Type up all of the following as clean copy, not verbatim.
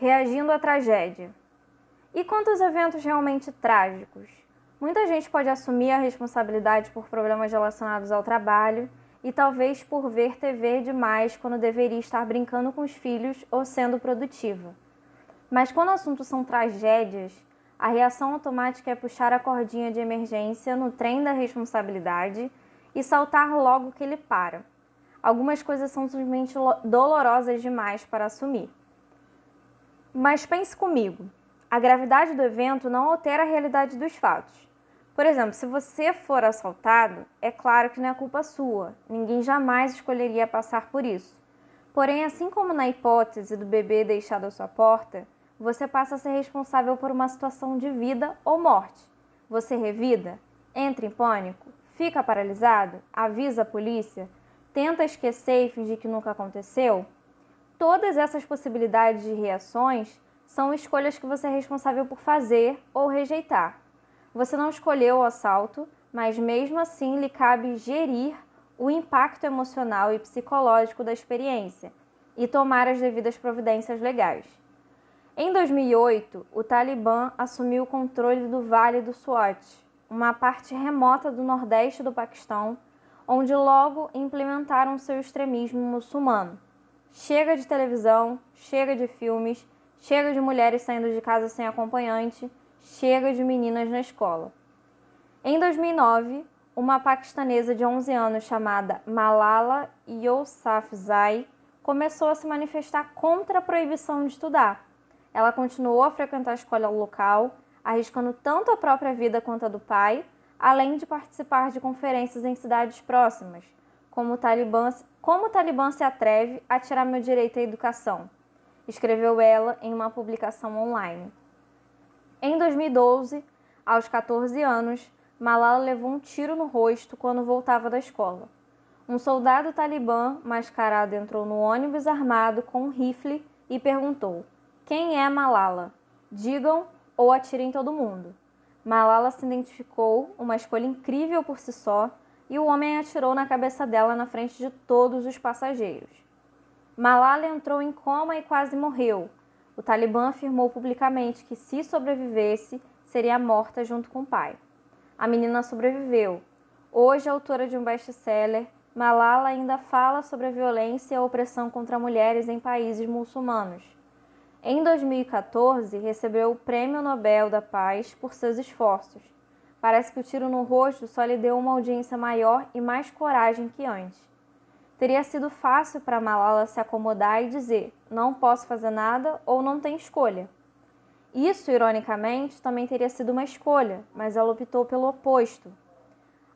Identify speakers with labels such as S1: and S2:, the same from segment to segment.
S1: Reagindo à tragédia. E quanto aos eventos realmente trágicos? Muita gente pode assumir a responsabilidade por problemas relacionados ao trabalho e talvez por ver TV demais quando deveria estar brincando com os filhos ou sendo produtiva. Mas quando assuntos são tragédias, a reação automática é puxar a cordinha de emergência no trem da responsabilidade e saltar logo que ele para. Algumas coisas são simplesmente dolorosas demais para assumir. Mas pense comigo, a gravidade do evento não altera a realidade dos fatos. Por exemplo, se você for assaltado, é claro que não é culpa sua, ninguém jamais escolheria passar por isso. Porém, assim como na hipótese do bebê deixado à sua porta, você passa a ser responsável por uma situação de vida ou morte. Você revida? Entra em pânico? Fica paralisado? Avisa a polícia? Tenta esquecer e fingir que nunca aconteceu? Todas essas possibilidades de reações são escolhas que você é responsável por fazer ou rejeitar. Você não escolheu o assalto, mas mesmo assim lhe cabe gerir o impacto emocional e psicológico da experiência e tomar as devidas providências legais. Em 2008, o Talibã assumiu o controle do Vale do Swat, uma parte remota do nordeste do Paquistão, onde logo implementaram seu extremismo muçulmano. Chega de televisão, chega de filmes, chega de mulheres saindo de casa sem acompanhante, chega de meninas na escola. Em 2009, uma paquistanesa de 11 anos chamada Malala Yousafzai começou a se manifestar contra a proibição de estudar. Ela continuou a frequentar a escola local, arriscando tanto a própria vida quanto a do pai, além de participar de conferências em cidades próximas, como o Talibã se atreve a tirar meu direito à educação, escreveu ela em uma publicação online. Em 2012, aos 14 anos, Malala levou um tiro no rosto quando voltava da escola. Um soldado talibã mascarado entrou no ônibus armado com um rifle e perguntou: "Quem é Malala? Digam ou atirem todo mundo." Malala se identificou, uma escolha incrível por si só, e o homem atirou na cabeça dela na frente de todos os passageiros. Malala entrou em coma e quase morreu. O Talibã afirmou publicamente que, se sobrevivesse, seria morta junto com o pai. A menina sobreviveu. Hoje, autora de um best-seller, Malala ainda fala sobre a violência e a opressão contra mulheres em países muçulmanos. Em 2014, recebeu o Prêmio Nobel da Paz por seus esforços. Parece que o tiro no rosto só lhe deu uma audiência maior e mais coragem que antes. Teria sido fácil para Malala se acomodar e dizer: "Não posso fazer nada" ou "não tem escolha". Isso, ironicamente, também teria sido uma escolha, mas ela optou pelo oposto.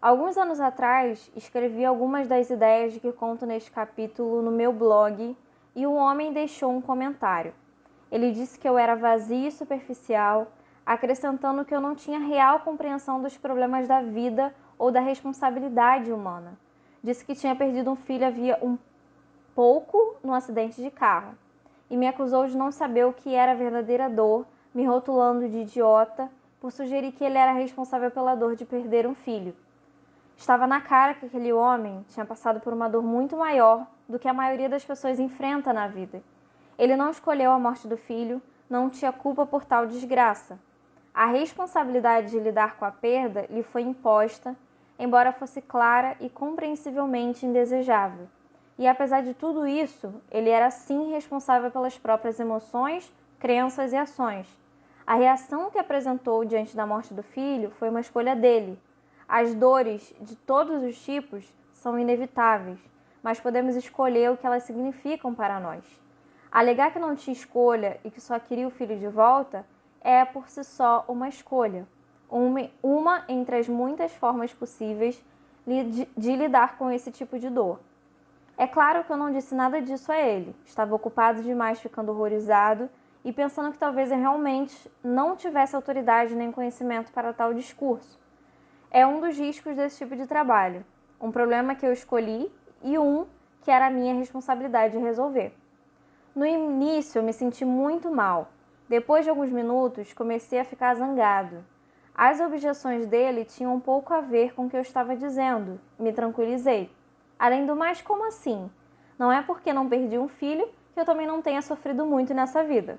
S1: Alguns anos atrás, escrevi algumas das ideias de que conto neste capítulo no meu blog e um homem deixou um comentário. Ele disse que eu era vazia e superficial, acrescentando que eu não tinha real compreensão dos problemas da vida ou da responsabilidade humana. Disse que tinha perdido um filho havia um pouco num acidente de carro e me acusou de não saber o que era a verdadeira dor, me rotulando de idiota por sugerir que ele era responsável pela dor de perder um filho. Estava na cara que aquele homem tinha passado por uma dor muito maior do que a maioria das pessoas enfrenta na vida. Ele não escolheu a morte do filho, não tinha culpa por tal desgraça. A responsabilidade de lidar com a perda lhe foi imposta, embora fosse clara e compreensivelmente indesejável. E apesar de tudo isso, ele era sim responsável pelas próprias emoções, crenças e ações. A reação que apresentou diante da morte do filho foi uma escolha dele. As dores de todos os tipos são inevitáveis, mas podemos escolher o que elas significam para nós. Alegar que não tinha escolha e que só queria o filho de volta é por si só uma escolha, uma entre as muitas formas possíveis de lidar com esse tipo de dor. É claro que eu não disse nada disso a ele, estava ocupado demais ficando horrorizado e pensando que talvez eu realmente não tivesse autoridade nem conhecimento para tal discurso. É um dos riscos desse tipo de trabalho, um problema que eu escolhi e um que era a minha responsabilidade de resolver. No início eu me senti muito mal. Depois de alguns minutos comecei a ficar zangado. As objeções dele tinham um pouco a ver com o que eu estava dizendo. Me tranquilizei. Além do mais, como assim? Não é porque não perdi um filho que eu também não tenha sofrido muito nessa vida.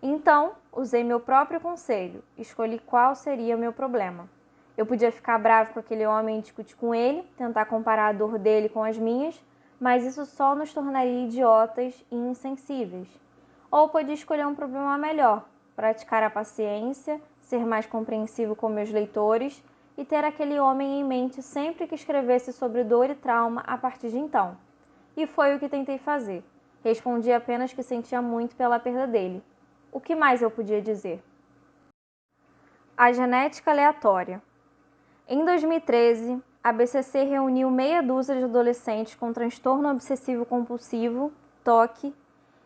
S1: Então, usei meu próprio conselho, escolhi qual seria o meu problema. Eu podia ficar bravo com aquele homem e discutir com ele, tentar comparar a dor dele com as minhas, mas isso só nos tornaria idiotas e insensíveis. Ou podia escolher um problema melhor, praticar a paciência, ser mais compreensivo com meus leitores e ter aquele homem em mente sempre que escrevesse sobre dor e trauma a partir de então. E foi o que tentei fazer. Respondi apenas que sentia muito pela perda dele. O que mais eu podia dizer? A genética aleatória. Em 2013, a BCC reuniu meia dúzia de adolescentes com transtorno obsessivo-compulsivo, TOC,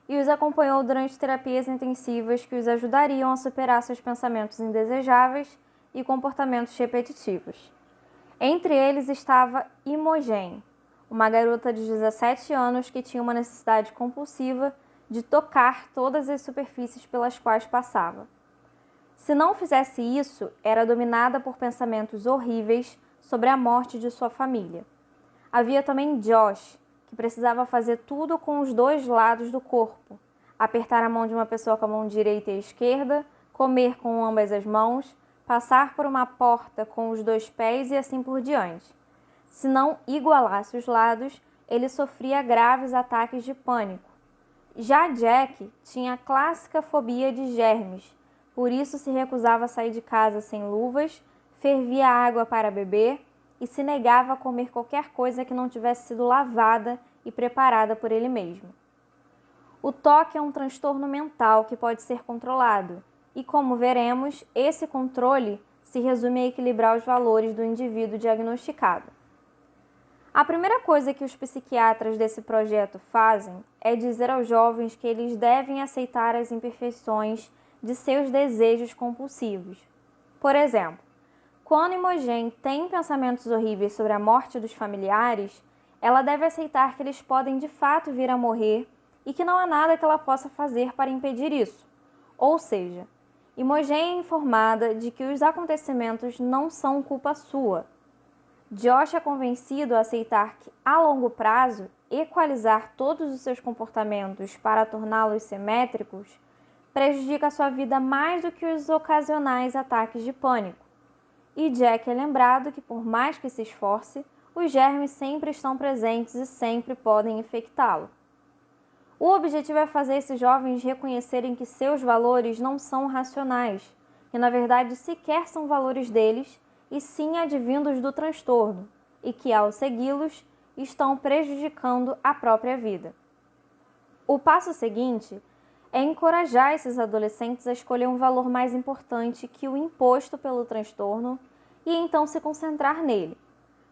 S1: e os acompanhou durante terapias intensivas que os ajudariam a superar seus pensamentos indesejáveis e comportamentos repetitivos. Entre eles estava Imogen, uma garota de 17 anos que tinha uma necessidade compulsiva de tocar todas as superfícies pelas quais passava. Se não fizesse isso, era dominada por pensamentos horríveis sobre a morte de sua família. Havia também Josh, que precisava fazer tudo com os dois lados do corpo: apertar a mão de uma pessoa com a mão direita e esquerda, comer com ambas as mãos, passar por uma porta com os dois pés e assim por diante. Se não igualasse os lados, ele sofria graves ataques de pânico. Já Jack tinha a clássica fobia de germes, por isso se recusava a sair de casa sem luvas, fervia água para beber e se negava a comer qualquer coisa que não tivesse sido lavada e preparada por ele mesmo. O TOC é um transtorno mental que pode ser controlado, e como veremos, esse controle se resume a equilibrar os valores do indivíduo diagnosticado. A primeira coisa que os psiquiatras desse projeto fazem é dizer aos jovens que eles devem aceitar as imperfeições de seus desejos compulsivos. Por exemplo, quando Imogen tem pensamentos horríveis sobre a morte dos familiares, ela deve aceitar que eles podem de fato vir a morrer e que não há nada que ela possa fazer para impedir isso. Ou seja, Imogen é informada de que os acontecimentos não são culpa sua. Josh é convencido a aceitar que, a longo prazo, equalizar todos os seus comportamentos para torná-los simétricos prejudica sua vida mais do que os ocasionais ataques de pânico. E Jack é lembrado que, por mais que se esforce, os germes sempre estão presentes e sempre podem infectá-lo. O objetivo é fazer esses jovens reconhecerem que seus valores não são racionais, que na verdade sequer são valores deles, e sim advindos do transtorno, e que ao segui-los estão prejudicando a própria vida. O passo seguinte é encorajar esses adolescentes a escolher um valor mais importante que o imposto pelo transtorno e então se concentrar nele.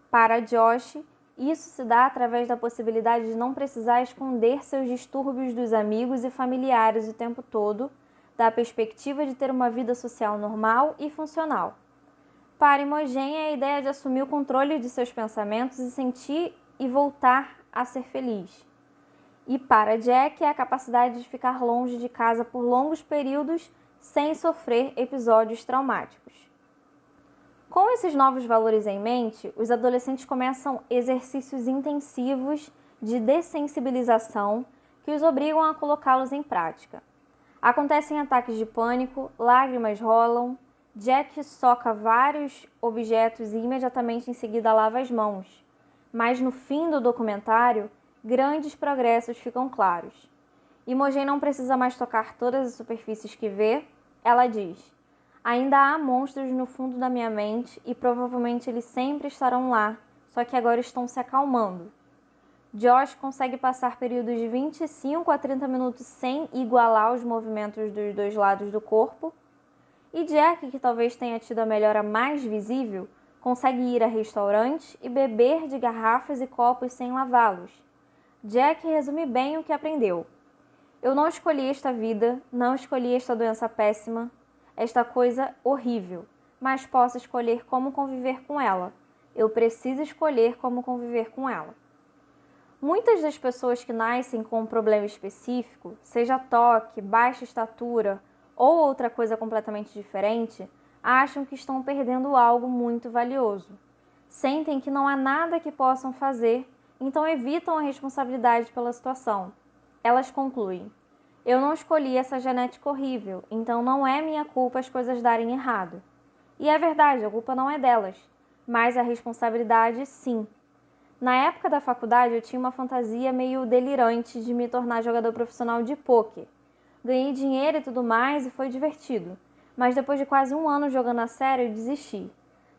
S1: Para Josh, isso se dá através da possibilidade de não precisar esconder seus distúrbios dos amigos e familiares o tempo todo, da perspectiva de ter uma vida social normal e funcional. Para Imogen é a ideia de assumir o controle de seus pensamentos e sentir e voltar a ser feliz. E para Jack é a capacidade de ficar longe de casa por longos períodos sem sofrer episódios traumáticos. Com esses novos valores em mente, os adolescentes começam exercícios intensivos de dessensibilização que os obrigam a colocá-los em prática. Acontecem ataques de pânico, lágrimas rolam, Jack soca vários objetos e imediatamente em seguida lava as mãos. Mas no fim do documentário, grandes progressos ficam claros. Imogen não precisa mais tocar todas as superfícies que vê, ela diz: ainda há monstros no fundo da minha mente e provavelmente eles sempre estarão lá, só que agora estão se acalmando. Josh consegue passar períodos de 25 a 30 minutos sem igualar os movimentos dos dois lados do corpo. E Jack, que talvez tenha tido a melhora mais visível, consegue ir a restaurantes e beber de garrafas e copos sem lavá-los. Jack resume bem o que aprendeu. Eu não escolhi esta vida, não escolhi esta doença péssima, esta coisa horrível, mas posso escolher como conviver com ela. Eu preciso escolher como conviver com ela. Muitas das pessoas que nascem com um problema específico, seja toque, baixa estatura ou outra coisa completamente diferente, acham que estão perdendo algo muito valioso. Sentem que não há nada que possam fazer, então evitam a responsabilidade pela situação. Elas concluem: Eu não escolhi essa genética horrível, então não é minha culpa as coisas darem errado. E é verdade, a culpa não é delas, mas a responsabilidade sim. Na época da faculdade eu tinha uma fantasia meio delirante de me tornar jogador profissional de pôquer. Ganhei dinheiro e tudo mais e foi divertido, mas depois de quase um ano jogando a sério eu desisti.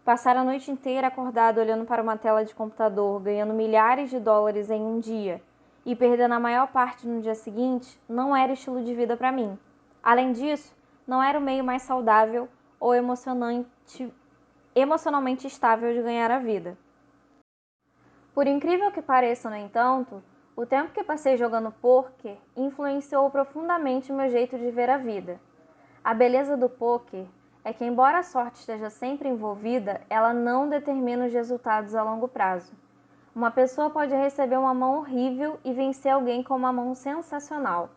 S1: Passar a noite inteira acordado olhando para uma tela de computador, ganhando milhares de dólares em um dia e perdendo a maior parte no dia seguinte, não era estilo de vida para mim. Além disso, não era o meio mais saudável ou emocionalmente estável de ganhar a vida. Por incrível que pareça, no entanto, o tempo que passei jogando pôquer influenciou profundamente o meu jeito de ver a vida. A beleza do pôquer é que, embora a sorte esteja sempre envolvida, ela não determina os resultados a longo prazo. Uma pessoa pode receber uma mão horrível e vencer alguém com uma mão sensacional.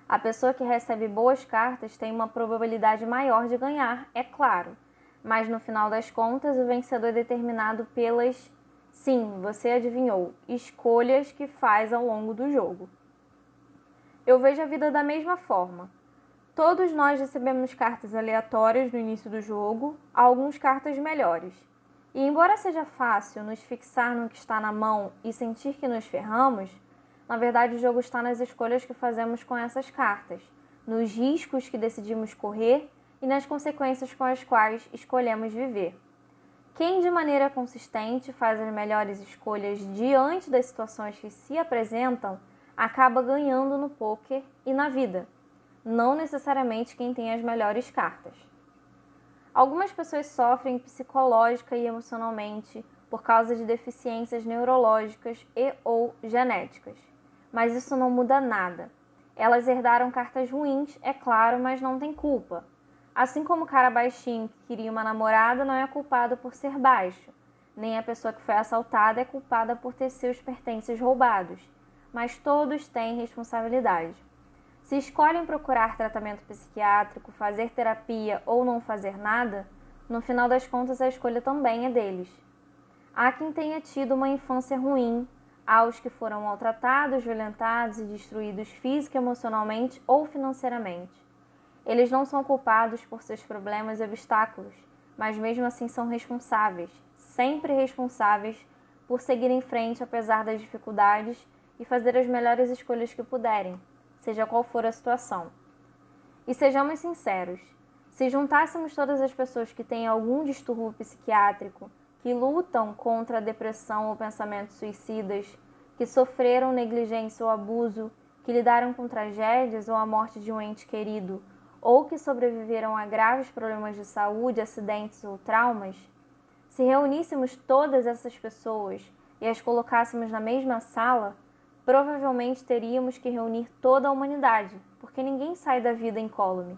S1: A pessoa que recebe boas cartas tem uma probabilidade maior de ganhar, é claro, mas no final das contas o vencedor é determinado pelas, sim, você adivinhou, escolhas que faz ao longo do jogo. Eu vejo a vida da mesma forma. Todos nós recebemos cartas aleatórias no início do jogo, algumas cartas melhores. E embora seja fácil nos fixar no que está na mão e sentir que nos ferramos, na verdade o jogo está nas escolhas que fazemos com essas cartas, nos riscos que decidimos correr e nas consequências com as quais escolhemos viver. Quem de maneira consistente faz as melhores escolhas diante das situações que se apresentam, acaba ganhando no pôquer e na vida, não necessariamente quem tem as melhores cartas. Algumas pessoas sofrem psicológica e emocionalmente por causa de deficiências neurológicas e ou genéticas, mas isso não muda nada. Elas herdaram cartas ruins, é claro, mas não têm culpa. Assim como o cara baixinho que queria uma namorada não é culpado por ser baixo, nem a pessoa que foi assaltada é culpada por ter seus pertences roubados, mas todos têm responsabilidade. Se escolhem procurar tratamento psiquiátrico, fazer terapia ou não fazer nada, no final das contas a escolha também é deles. Há quem tenha tido uma infância ruim, há os que foram maltratados, violentados e destruídos física, emocionalmente ou financeiramente. Eles não são culpados por seus problemas e obstáculos, mas mesmo assim são responsáveis, sempre responsáveis, por seguir em frente apesar das dificuldades e fazer as melhores escolhas que puderem, seja qual for a situação. E sejamos sinceros, se juntássemos todas as pessoas que têm algum distúrbio psiquiátrico, que lutam contra a depressão ou pensamentos suicidas, que sofreram negligência ou abuso, que lidaram com tragédias ou a morte de um ente querido, ou que sobreviveram a graves problemas de saúde, acidentes ou traumas, se reuníssemos todas essas pessoas e as colocássemos na mesma sala, provavelmente teríamos que reunir toda a humanidade, porque ninguém sai da vida incólume.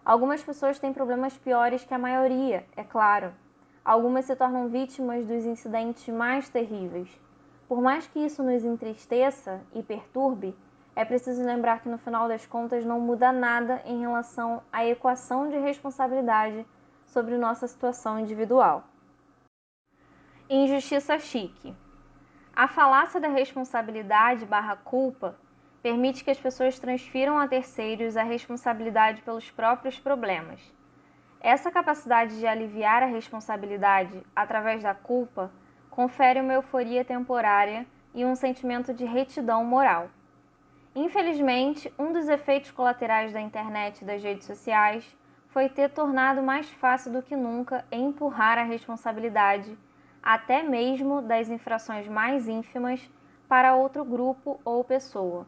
S1: Algumas pessoas têm problemas piores que a maioria, é claro. Algumas se tornam vítimas dos incidentes mais terríveis. Por mais que isso nos entristeça e perturbe, é preciso lembrar que no final das contas não muda nada em relação à equação de responsabilidade sobre nossa situação individual. Injustiça chique. A falácia da responsabilidade/culpa permite que as pessoas transfiram a terceiros a responsabilidade pelos próprios problemas. Essa capacidade de aliviar a responsabilidade através da culpa confere uma euforia temporária e um sentimento de retidão moral. Infelizmente, um dos efeitos colaterais da internet e das redes sociais foi ter tornado mais fácil do que nunca empurrar a responsabilidade, até mesmo das infrações mais ínfimas, para outro grupo ou pessoa.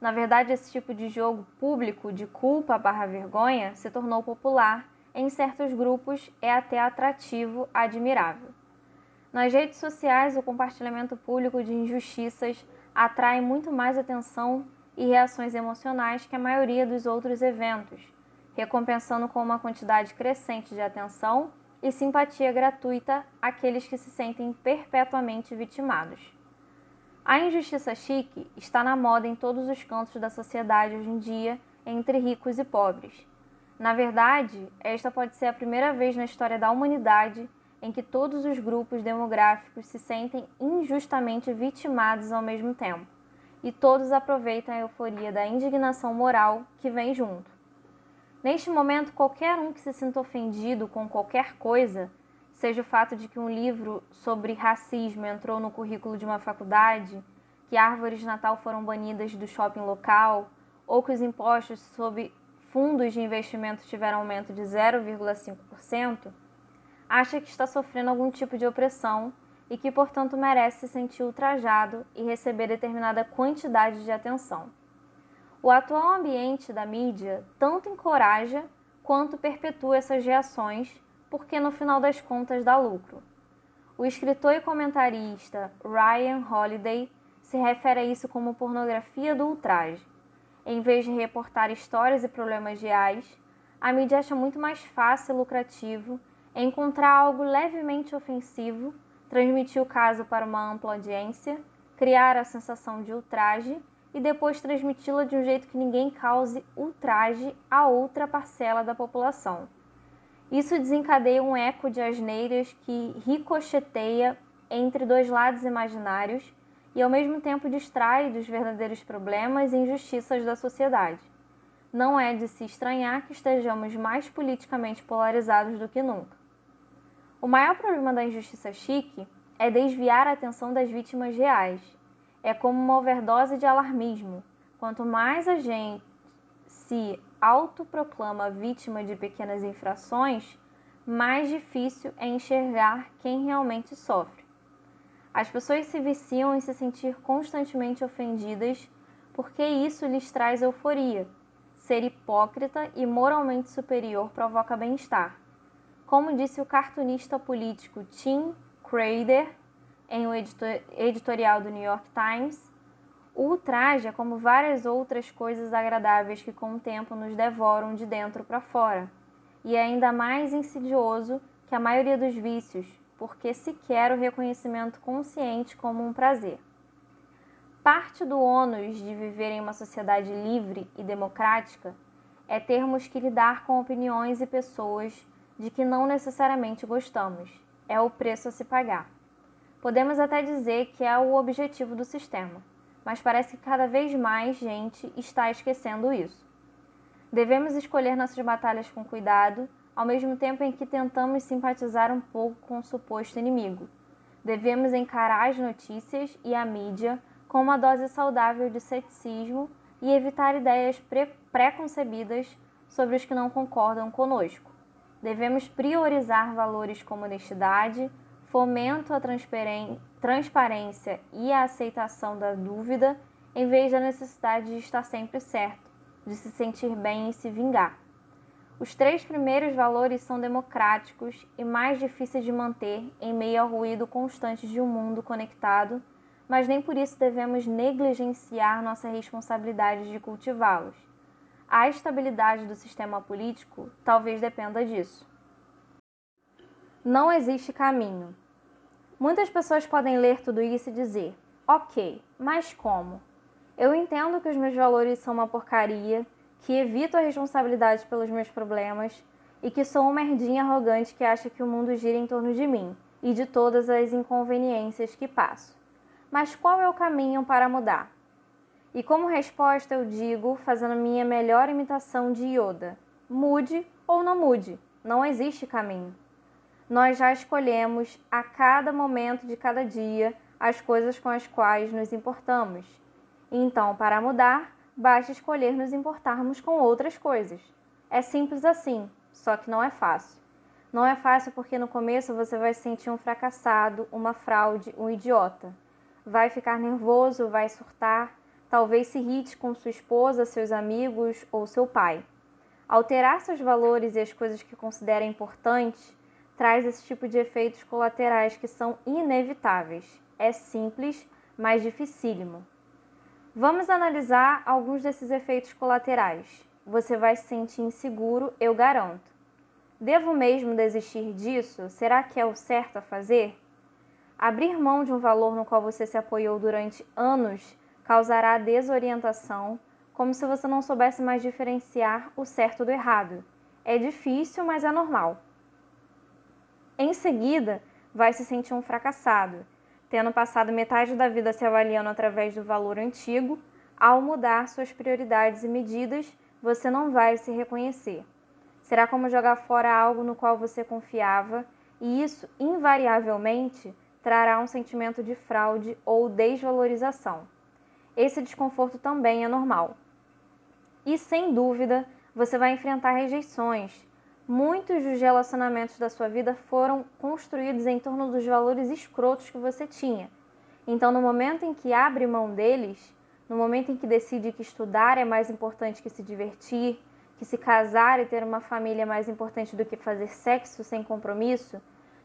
S1: Na verdade, esse tipo de jogo público de culpa/vergonha se tornou popular, em certos grupos é até atrativo, admirável. Nas redes sociais, o compartilhamento público de injustiças atrai muito mais atenção e reações emocionais que a maioria dos outros eventos, recompensando com uma quantidade crescente de atenção e simpatia gratuita aqueles que se sentem perpetuamente vitimados. A injustiça chique está na moda em todos os cantos da sociedade hoje em dia, entre ricos e pobres. Na verdade, esta pode ser a primeira vez na história da humanidade em que todos os grupos demográficos se sentem injustamente vitimados ao mesmo tempo. e todos aproveitam a euforia da indignação moral que vem junto. Neste momento, qualquer um que se sinta ofendido com qualquer coisa, seja o fato de que um livro sobre racismo entrou no currículo de uma faculdade, que árvores de Natal foram banidas do shopping local, ou que os impostos sobre fundos de investimento tiveram aumento de 0,5%, acha que está sofrendo algum tipo de opressão e que, portanto, merece se sentir ultrajado e receber determinada quantidade de atenção. O atual ambiente da mídia tanto encoraja quanto perpetua essas reações, porque no final das contas dá lucro. O escritor e comentarista Ryan Holiday se refere a isso como pornografia do ultraje. Em vez de reportar histórias e problemas reais, a mídia acha muito mais fácil e lucrativo encontrar algo levemente ofensivo, transmitir o caso para uma ampla audiência, criar a sensação de ultraje e depois transmiti-la de um jeito que ninguém cause ultraje a outra parcela da população. Isso desencadeia um eco de asneiras que ricocheteia entre dois lados imaginários e ao mesmo tempo distrai dos verdadeiros problemas e injustiças da sociedade. Não é de se estranhar que estejamos mais politicamente polarizados do que nunca. O maior problema da injustiça chique é desviar a atenção das vítimas reais. É como uma overdose de alarmismo. Quanto mais a gente se autoproclama vítima de pequenas infrações, mais difícil é enxergar quem realmente sofre. As pessoas se viciam em se sentir constantemente ofendidas porque isso lhes traz euforia. Ser hipócrita e moralmente superior provoca bem-estar. Como disse o cartunista político Tim Crader em um editorial do New York Times, o ultraje é como várias outras coisas agradáveis que com o tempo nos devoram de dentro para fora, e é ainda mais insidioso que a maioria dos vícios, porque se quer o reconhecimento consciente como um prazer. Parte do ônus de viver em uma sociedade livre e democrática é termos que lidar com opiniões e pessoas de que não necessariamente gostamos. É o preço a se pagar. Podemos até dizer que é o objetivo do sistema, mas parece que cada vez mais gente está esquecendo isso. Devemos escolher nossas batalhas com cuidado, ao mesmo tempo em que tentamos simpatizar um pouco com o suposto inimigo. Devemos encarar as notícias e a mídia com uma dose saudável de ceticismo e evitar ideias preconcebidas sobre os que não concordam conosco. Devemos priorizar valores como honestidade, fomento à transparência e a aceitação da dúvida, em vez da necessidade de estar sempre certo, de se sentir bem e se vingar. Os três primeiros valores são democráticos e mais difíceis de manter em meio ao ruído constante de um mundo conectado, mas nem por isso devemos negligenciar nossa responsabilidade de cultivá-los. A estabilidade do sistema político talvez dependa disso. Não existe caminho. Muitas pessoas podem ler tudo isso e dizer: ok, mas como? Eu entendo que os meus valores são uma porcaria, que evito a responsabilidade pelos meus problemas e que sou um merdinha arrogante que acha que o mundo gira em torno de mim e de todas as inconveniências que passo. Mas qual é o caminho para mudar? E como resposta eu digo, fazendo minha melhor imitação de Yoda: mude ou não mude, não existe caminho. Nós já escolhemos a cada momento de cada dia as coisas com as quais nos importamos. Então, para mudar, basta escolher nos importarmos com outras coisas. É simples assim, só que não é fácil. Não é fácil porque no começo você vai se sentir um fracassado, uma fraude, um idiota. Vai ficar nervoso, vai surtar, talvez se irrite com sua esposa, seus amigos ou seu pai. Alterar seus valores e as coisas que considera importantes traz esse tipo de efeitos colaterais que são inevitáveis. É simples, mas dificílimo. Vamos analisar alguns desses efeitos colaterais. Você vai se sentir inseguro, eu garanto. Devo mesmo desistir disso? Será que é o certo a fazer? Abrir mão de um valor no qual você se apoiou durante anos causará desorientação, como se você não soubesse mais diferenciar o certo do errado. É difícil, mas é normal. Em seguida, vai se sentir um fracassado. tendo passado metade da vida se avaliando através do valor antigo, ao mudar suas prioridades e medidas, você não vai se reconhecer. Será como jogar fora algo no qual você confiava, e isso, invariavelmente, trará um sentimento de fraude ou desvalorização. Esse desconforto também é normal. E, sem dúvida, você vai enfrentar rejeições. Muitos dos relacionamentos da sua vida foram construídos em torno dos valores escrotos que você tinha. Então, no momento em que abre mão deles, no momento em que decide que estudar é mais importante que se divertir, que se casar e ter uma família é mais importante do que fazer sexo sem compromisso,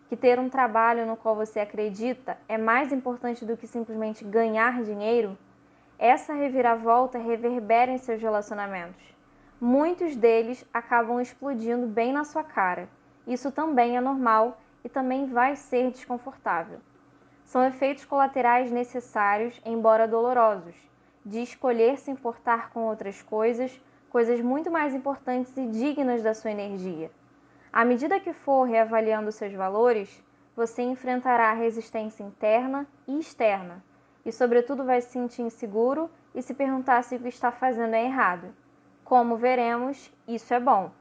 S1: que ter um trabalho no qual você acredita é mais importante do que simplesmente ganhar dinheiro, essa reviravolta reverbera em seus relacionamentos. Muitos deles acabam explodindo bem na sua cara. Isso também é normal e também vai ser desconfortável. São efeitos colaterais necessários, embora dolorosos, de escolher se importar com outras coisas, coisas muito mais importantes e dignas da sua energia. À medida que for reavaliando seus valores, você enfrentará resistência interna e externa, e sobretudo vai se sentir inseguro e se perguntar se o que está fazendo é errado. Como veremos, isso é bom.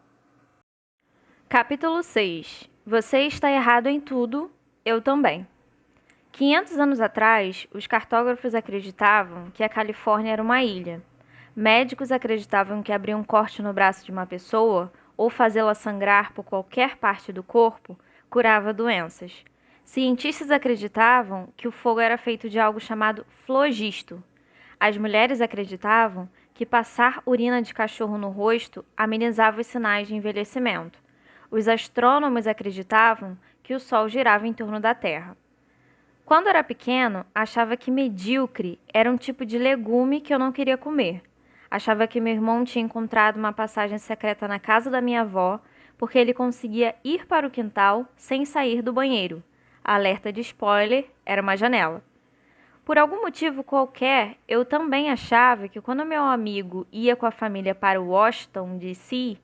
S1: Capítulo 6. Você está errado em tudo, eu também. 500 anos atrás, os cartógrafos acreditavam que a Califórnia era uma ilha. Médicos acreditavam que abrir um corte no braço de uma pessoa ou fazê-la sangrar por qualquer parte do corpo curava doenças. Cientistas acreditavam que o fogo era feito de algo chamado flogisto. As mulheres acreditavam que passar urina de cachorro no rosto amenizava os sinais de envelhecimento. Os astrônomos acreditavam que o Sol girava em torno da Terra. Quando era pequeno, achava que medíocre era um tipo de legume que eu não queria comer. Achava que meu irmão tinha encontrado uma passagem secreta na casa da minha avó porque ele conseguia ir para o quintal sem sair do banheiro. Alerta de spoiler, era uma janela. Por algum motivo qualquer, eu também achava que quando meu amigo ia com a família para Washington, D.C.,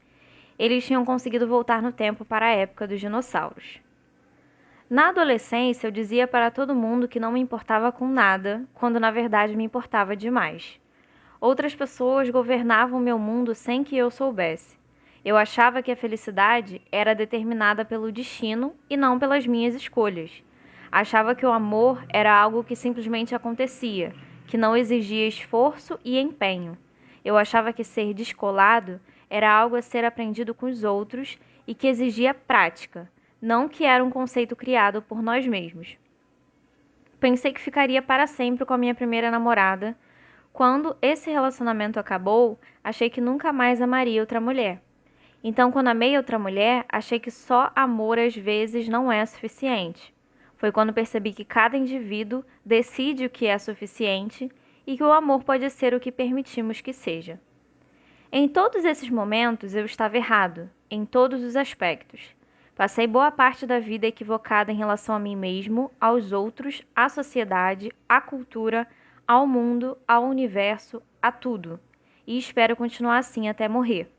S1: eles tinham conseguido voltar no tempo para a época dos dinossauros. Na adolescência, eu dizia para todo mundo que não me importava com nada, quando na verdade me importava demais. Outras pessoas governavam meu mundo sem que eu soubesse. Eu achava que a felicidade era determinada pelo destino e não pelas minhas escolhas. Achava que o amor era algo que simplesmente acontecia, que não exigia esforço e empenho. Eu achava que ser descolado era algo a ser aprendido com os outros e que exigia prática, não que era um conceito criado por nós mesmos. Pensei que ficaria para sempre com a minha primeira namorada. Quando esse relacionamento acabou, achei que nunca mais amaria outra mulher. Então, quando amei outra mulher, achei que só amor às vezes não é suficiente. Foi quando percebi que cada indivíduo decide o que é suficiente e que o amor pode ser o que permitimos que seja. Em todos esses momentos eu estava errado, em todos os aspectos. Passei boa parte da vida equivocada em relação a mim mesmo, aos outros, à sociedade, à cultura, ao mundo, ao universo, a tudo. E espero continuar assim até morrer.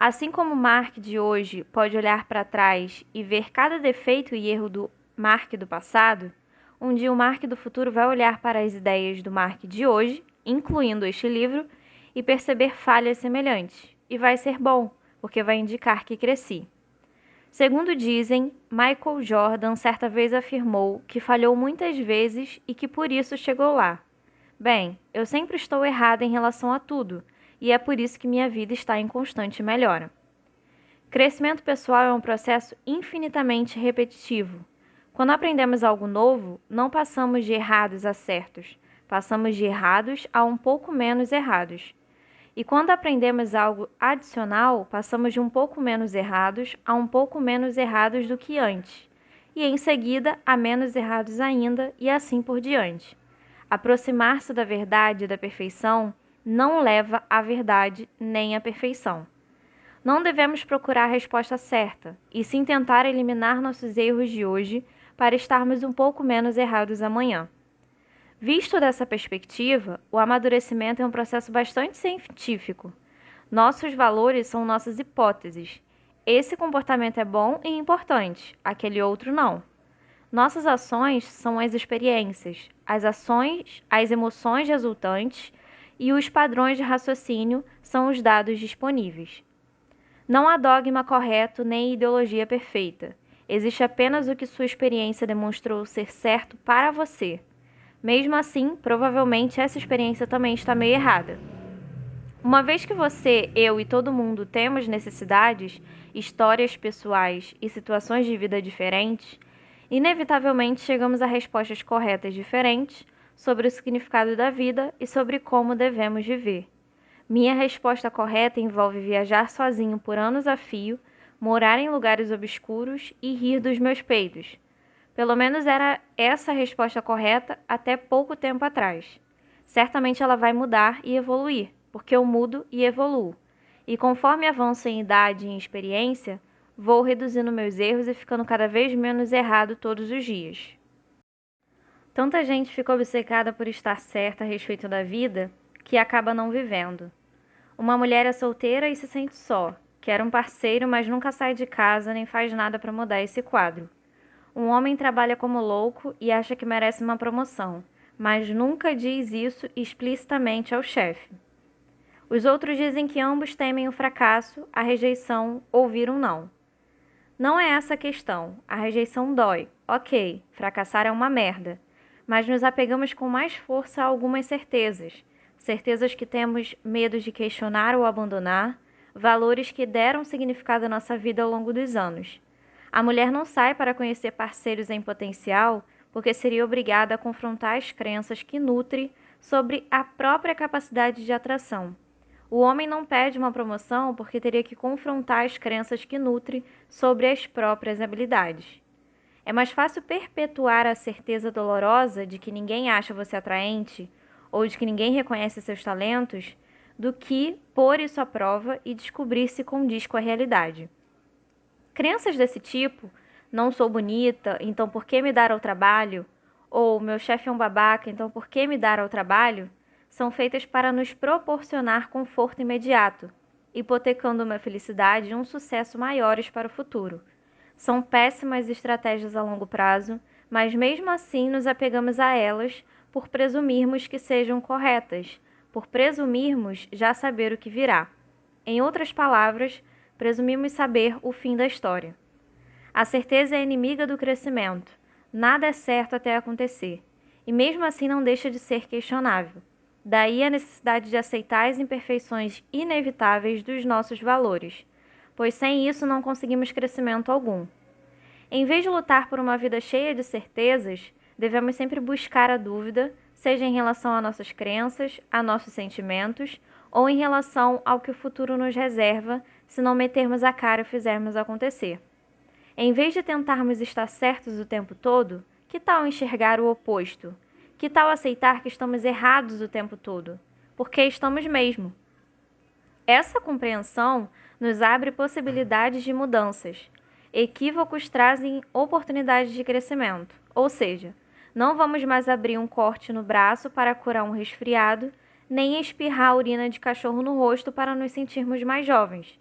S1: Assim como o Mark de hoje pode olhar para trás e ver cada defeito e erro do Mark do passado, um dia o Mark do futuro vai olhar para as ideias do Mark de hoje, incluindo este livro, e perceber falhas semelhantes. E vai ser bom, porque vai indicar que cresci. Segundo dizem, Michael Jordan certa vez afirmou que falhou muitas vezes e que por isso chegou lá. Bem, eu sempre estou errada em relação a tudo, e é por isso que minha vida está em constante melhora. Crescimento pessoal é um processo infinitamente repetitivo. Quando aprendemos algo novo, não passamos de errados a certos, passamos de errados a um pouco menos errados. E quando aprendemos algo adicional, passamos de um pouco menos errados a um pouco menos errados do que antes, e em seguida a menos errados ainda, e assim por diante. Aproximar-se da verdade e da perfeição não leva à verdade nem à perfeição. Não devemos procurar a resposta certa, e sim tentar eliminar nossos erros de hoje para estarmos um pouco menos errados amanhã. Visto dessa perspectiva, o amadurecimento é um processo bastante científico. Nossos valores são nossas hipóteses. Esse comportamento é bom e importante, aquele outro não. Nossas ações são as experiências, as ações, as emoções resultantes e os padrões de raciocínio são os dados disponíveis. Não há dogma correto nem ideologia perfeita. Existe apenas o que sua experiência demonstrou ser certo para você. Mesmo assim, provavelmente essa experiência também está meio errada. Uma vez que você, eu e todo mundo temos necessidades, histórias pessoais e situações de vida diferentes, inevitavelmente chegamos a respostas corretas diferentes sobre o significado da vida e sobre como devemos viver. Minha resposta correta envolve viajar sozinho por anos a fio, morar em lugares obscuros e rir dos meus peitos. Pelo menos era essa a resposta correta até pouco tempo atrás. Certamente ela vai mudar e evoluir, porque eu mudo e evoluo. E conforme avanço em idade e em experiência, vou reduzindo meus erros e ficando cada vez menos errado todos os dias. Tanta gente fica obcecada por estar certa a respeito da vida que acaba não vivendo. Uma mulher é solteira e se sente só, quer um parceiro, mas nunca sai de casa nem faz nada para mudar esse quadro. Um homem trabalha como louco e acha que merece uma promoção, mas nunca diz isso explicitamente ao chefe. Os outros dizem que ambos temem o fracasso, a rejeição, ouvir um não. Não é essa a questão. A rejeição dói. Ok, fracassar é uma merda. Mas nos apegamos com mais força a algumas certezas. Certezas que temos medo de questionar ou abandonar, valores que deram significado à nossa vida ao longo dos anos. A mulher não sai para conhecer parceiros em potencial porque seria obrigada a confrontar as crenças que nutre sobre a própria capacidade de atração. O homem não pede uma promoção porque teria que confrontar as crenças que nutre sobre as próprias habilidades. É mais fácil perpetuar a certeza dolorosa de que ninguém acha você atraente ou de que ninguém reconhece seus talentos do que pôr isso à prova e descobrir se condiz com a realidade. Crenças desse tipo, não sou bonita, então por que me dar ao trabalho? Ou meu chefe é um babaca, então por que me dar ao trabalho? São feitas para nos proporcionar conforto imediato, hipotecando uma felicidade e um sucesso maiores para o futuro. São péssimas estratégias a longo prazo, mas mesmo assim nos apegamos a elas por presumirmos que sejam corretas, por presumirmos já saber o que virá. Em outras palavras, presumimos saber o fim da história. A certeza é inimiga do crescimento. Nada é certo até acontecer. E mesmo assim não deixa de ser questionável. Daí a necessidade de aceitar as imperfeições inevitáveis dos nossos valores, pois sem isso não conseguimos crescimento algum. Em vez de lutar por uma vida cheia de certezas, devemos sempre buscar a dúvida, seja em relação a nossas crenças, a nossos sentimentos, ou em relação ao que o futuro nos reserva se não metermos a cara e fizermos acontecer. Em vez de tentarmos estar certos o tempo todo, que tal enxergar o oposto? Que tal aceitar que estamos errados o tempo todo? Porque estamos mesmo. Essa compreensão nos abre possibilidades de mudanças. Equívocos trazem oportunidades de crescimento, ou seja, não vamos mais abrir um corte no braço para curar um resfriado, nem espirrar urina de cachorro no rosto para nos sentirmos mais jovens.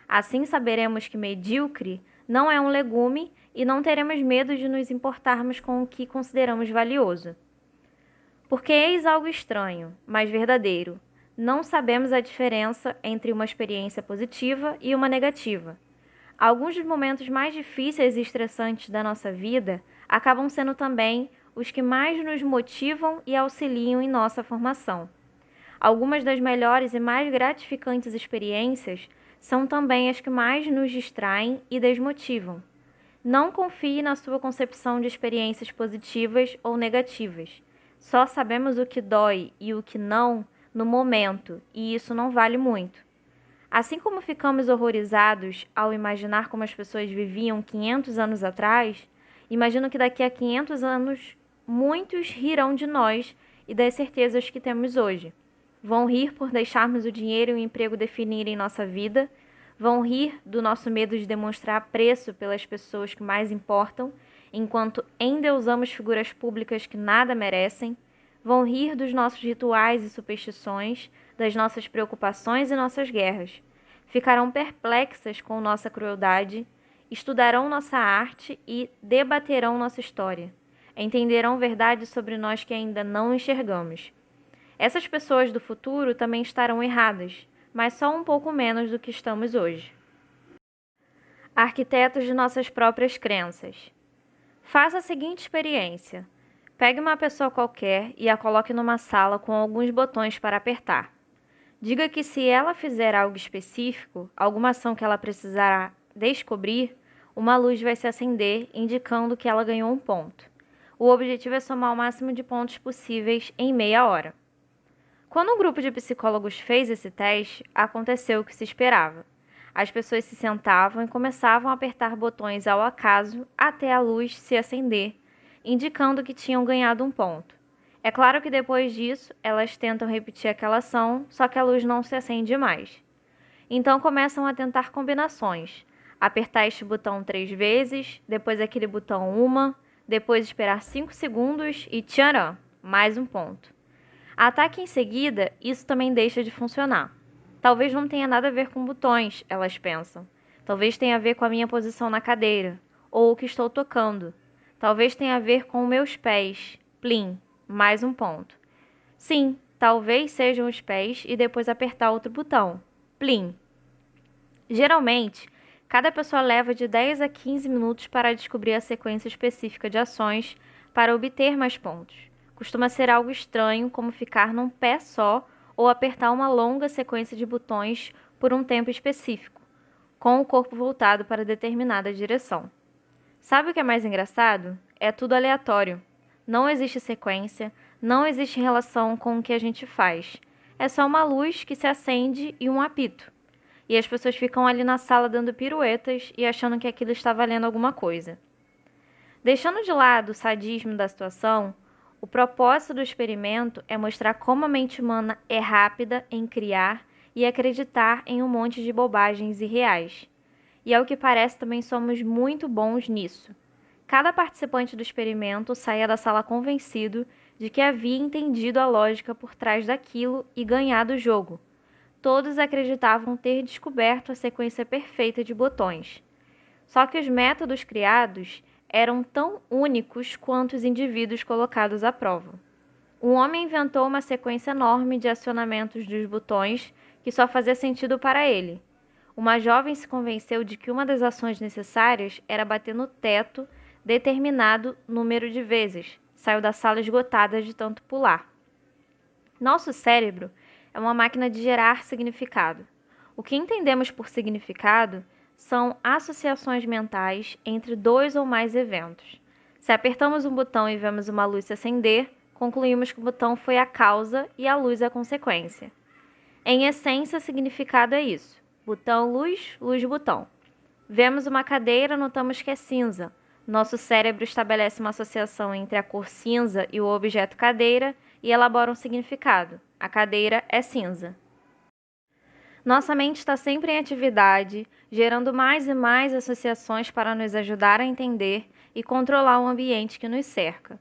S1: Assim saberemos que medíocre não é um legume e não teremos medo de nos importarmos com o que consideramos valioso. Porque eis algo estranho, mas verdadeiro. Não sabemos a diferença entre uma experiência positiva e uma negativa. Alguns dos momentos mais difíceis e estressantes da nossa vida acabam sendo também os que mais nos motivam e auxiliam em nossa formação. Algumas das melhores e mais gratificantes experiências são também as que mais nos distraem e desmotivam. Não confie na sua concepção de experiências positivas ou negativas. Só sabemos o que dói e o que não no momento, e isso não vale muito. Assim como ficamos horrorizados ao imaginar como as pessoas viviam 500 anos atrás, imagino que daqui a 500 anos muitos rirão de nós e das certezas que temos hoje. Vão rir por deixarmos o dinheiro e o emprego definirem nossa vida, vão rir do nosso medo de demonstrar apreço pelas pessoas que mais importam, enquanto endeusamos figuras públicas que nada merecem, vão rir dos nossos rituais e superstições, das nossas preocupações e nossas guerras. Ficarão perplexas com nossa crueldade estudarão nossa arte e debaterão nossa história. Entenderão verdades sobre nós que ainda não enxergamos. Essas pessoas do futuro também estarão erradas, mas só um pouco menos do que estamos hoje. Arquitetos de nossas próprias crenças. Faça a seguinte experiência. Pegue uma pessoa qualquer e a coloque numa sala com alguns botões para apertar. Diga que se ela fizer algo específico, alguma ação que ela precisará descobrir, uma luz vai se acender, indicando que ela ganhou um ponto. O objetivo é somar o máximo de pontos possíveis em meia hora. Quando um grupo de psicólogos fez esse teste, aconteceu o que se esperava. As pessoas se sentavam e começavam a apertar botões ao acaso até a luz se acender, indicando que tinham ganhado um ponto. É claro que depois disso, elas tentam repetir aquela ação, só que a luz não se acende mais. Então começam a tentar combinações. Apertar este botão 3 vezes, depois aquele botão uma, depois esperar 5 segundos e tcharam, mais um ponto. Até que em seguida, isso também deixa de funcionar. Talvez não tenha nada a ver com botões, elas pensam. Talvez tenha a ver com a minha posição na cadeira, ou o que estou tocando. Talvez tenha a ver com meus pés. Plim, mais um ponto. Sim, talvez sejam os pés e depois apertar outro botão. Plim. Geralmente, cada pessoa leva de 10 a 15 minutos para descobrir a sequência específica de ações para obter mais pontos. Costuma ser algo estranho, como ficar num pé só ou apertar uma longa sequência de botões por um tempo específico, com o corpo voltado para determinada direção. Sabe o que é mais engraçado? É tudo aleatório. Não existe sequência, não existe relação com o que a gente faz. É só uma luz que se acende e um apito. E as pessoas ficam ali na sala dando piruetas e achando que aquilo está valendo alguma coisa. Deixando de lado o sadismo da situação, o propósito do experimento é mostrar como a mente humana é rápida em criar e acreditar em um monte de bobagens irreais. E ao que parece também somos muito bons nisso. Cada participante do experimento saía da sala convencido de que havia entendido a lógica por trás daquilo e ganhado o jogo. Todos acreditavam ter descoberto a sequência perfeita de botões. Só que os métodos criados eram tão únicos quanto os indivíduos colocados à prova. Um homem inventou uma sequência enorme de acionamentos dos botões que só fazia sentido para ele. Uma jovem se convenceu de que uma das ações necessárias era bater no teto determinado número de vezes. Saiu da sala esgotada de tanto pular. Nosso cérebro é uma máquina de gerar significado. O que entendemos por significado são associações mentais entre dois ou mais eventos. Se apertamos um botão e vemos uma luz se acender, concluímos que o botão foi a causa e a luz a consequência. Em essência, significado é isso: botão, luz, luz, botão. Vemos uma cadeira, notamos que é cinza. Nosso cérebro estabelece uma associação entre a cor cinza e o objeto cadeira e elabora um significado. A cadeira é cinza. Nossa mente está sempre em atividade, gerando mais e mais associações para nos ajudar a entender e controlar o ambiente que nos cerca.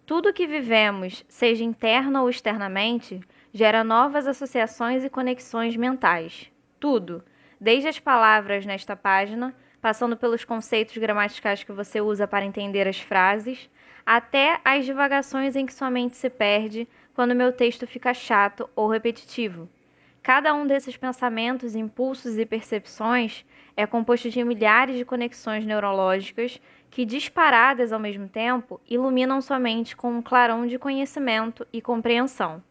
S1: Tudo que vivemos, seja interna ou externamente, gera novas associações e conexões mentais. Tudo, desde as palavras nesta página, passando pelos conceitos gramaticais que você usa para entender as frases, até as divagações em que sua mente se perde quando meu texto fica chato ou repetitivo. Cada um desses pensamentos, impulsos e percepções é composto de milhares de conexões neurológicas que, disparadas ao mesmo tempo, iluminam sua mente com um clarão de conhecimento e compreensão.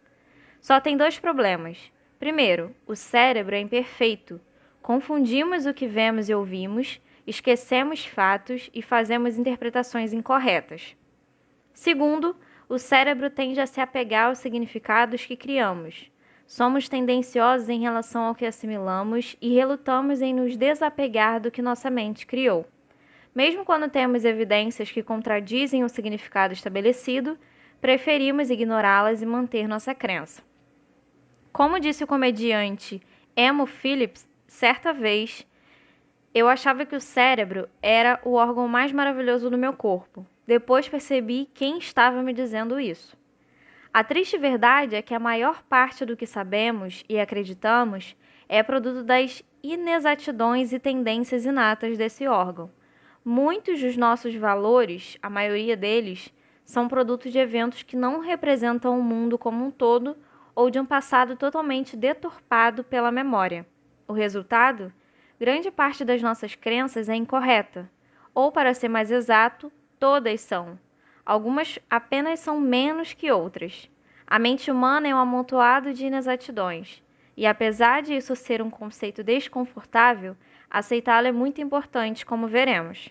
S1: Só tem dois problemas. Primeiro, o cérebro é imperfeito. Confundimos o que vemos e ouvimos, esquecemos fatos e fazemos interpretações incorretas. Segundo, o cérebro tende a se apegar aos significados que criamos. Somos tendenciosos em relação ao que assimilamos e relutamos em nos desapegar do que nossa mente criou. Mesmo quando temos evidências que contradizem o significado estabelecido, preferimos ignorá-las e manter nossa crença. Como disse o comediante Emo Phillips, certa vez, eu achava que o cérebro era o órgão mais maravilhoso do meu corpo. Depois percebi quem estava me dizendo isso. A triste verdade é que a maior parte do que sabemos e acreditamos é produto das inexatidões e tendências inatas desse órgão. Muitos dos nossos valores, a maioria deles, são produtos de eventos que não representam o mundo como um todo ou de um passado totalmente deturpado pela memória. O resultado? Grande parte das nossas crenças é incorreta, ou, para ser mais exato, todas são. Algumas apenas são menos que outras. A mente humana é um amontoado de inexatidões, e apesar de isso ser um conceito desconfortável, aceitá-lo é muito importante, como veremos.